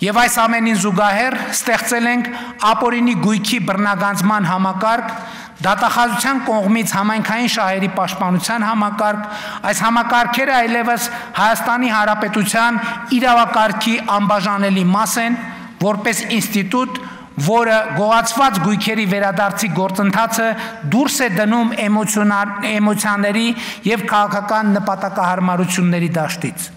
Եվ այս ամենին զուգահեռ ստեղծել ենք ապօրինի գույքի բռնագանձման համակարգ, դատախազության կողմից համայնքային շահերի պաշտպանության համակարգ, այս համակարգերը այլևս Հայաստանի Հանրապետության իրավակարգի անբաժանելի մաս են, որպես ինստիտուտ, որը գողացված գույքերի վերադարձի գործընթացը դուրս է դնում էմոցիաների և քաղաքական նպատակահարմարությունների դաշտից։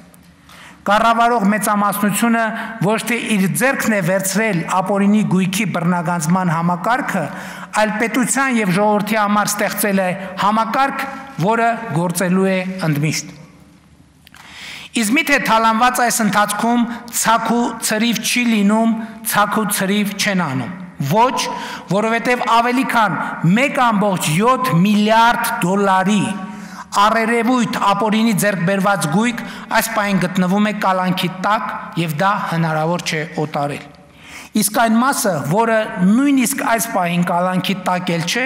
Կառավարող մեծամասնությունը ոչ թե իր ձեռքն է վերցրել ապօրինի գույքի բռնագանձման համակարգը, այլ պետության և ժողովրդի համար ստեղծել է համակարգ, որը գործելու է ընդմիշտ։ Իսկ միթե թալանված այս ընթացքում ցաք ու ցրիվ չի լինում, ցաք ու ցրիվ չեն անում։ Ոչ, որովհետև ավելի քան 1.7 միլիարդ դոլարի առերևույթ ապօրինի ձեռք բերված գույք այս պահին գտնվում է կալանքի տակ և դա հնարավոր չէ օտարել։ Իսկ այն մասը, որը նույնիսկ այս պահին կալանքի տակ էլ չէ,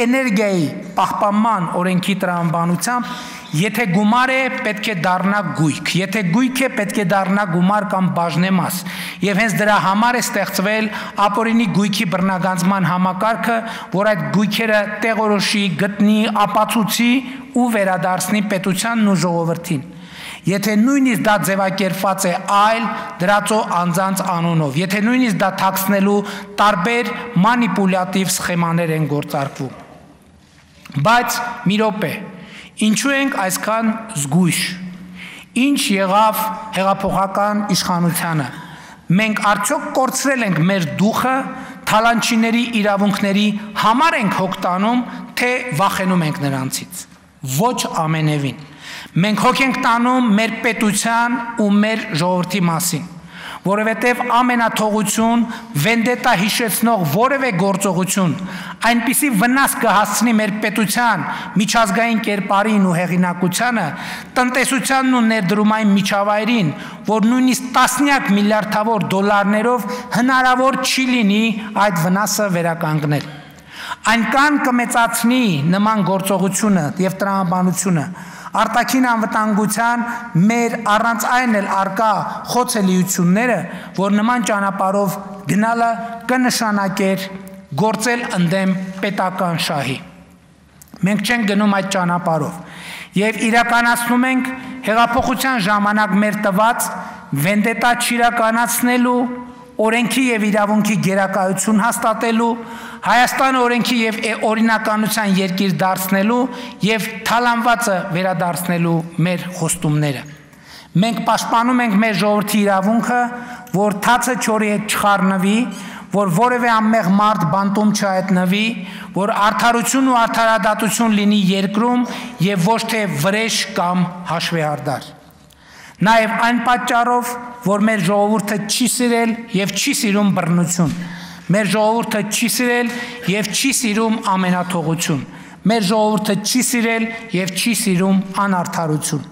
էներգիայի պահպանման օրենքի տրամաբանությամբ, եթե գումար է, պետք է դառնա գույք, եթե գույք է, պետք է դառնա գումար կամ բաժնեմաս, և հենց դրա համար է ստեղծվել ապօրինի գույքի բռնագանձման համակարգը, որ այդ գույքերը տեղորոշի, գտնի, ապացուցի ու վերադարձնի պետությանն ու ժողովրդին։ Եթե նույնիսկ դա ձևակերպված է այլ դրածո անձանց անունով, եթե նույնիսկ դա թաքցնելու տարբեր մանիպուլյատիվ սխեմաներ են գործարկվում։ Բայց մի րոպե, ինչու ենք այսքան զգույշ, ինչ եղավ հեղափոխական իշխանությանը, մենք արդյոք կորցրել ենք մեր դուխը, թալանչիների իրավունքների համար ենք հոգ տանում, թե վախենում ենք նրանցից։ Ոչ ամենևին։ Մենք հոգ ենք տանում մեր պետության ու մեր ժողովրդի մասին, որովհետև ամենաթողություն, վենդետա հիշեցնող որևէ գործողություն այնպիսի վնաս կհասցնի մեր պետության միջազգային կերպարին ու հեղինակությանը, տնտեսությանն ու ներդրումային միջավայրին, որ նույնիսկ տասնյակ միլիարդավոր դոլարներով հնարավոր չի լինի այդ վնասը վերականգնել։ Այնքան կմեծացնի նման գործողությունը և տրամաբանությունը, արտաքին անվտանգության մեր առանց այն էլ արկա խոցելիությունները, որ նման ճանապարհով գնալը կնշանակեր գործել ընդդեմ պետական շահի։ Մենք չենք գնում այդ ճանապարհով և իրականացնում ենք հեղափոխության ժամանակ մեր տված վենդետա չիրականացնելու, օրենքի և իրավունքի գերակայություն հաստատելու, Հայաստանը օրենքի և օրինականության երկիր դարձնելու և թալանվածը վերադարձնելու մեր խոստումները։ Մենք պաշտպանում ենք մեր ժողովրդի իրավունքը, որ թացը չորի հետ չխառնվի, որ որևէ անմեղ մարդ բանտում չհայտնվի, որ արդարություն ու արդարադատություն լինի երկրում և ոչ թե վրեժ կամ հաշվեհարդար։ Նաև այն պատճառով, որ մեր ժողովուրդը չի սիրել և չի սիրում բռնություն, մեր ժողովուրդը չի սիրել և չի սիրում ամենաթողություն, մեր ժողովուրդը չի սիրել և չի սիրում անարդարություն։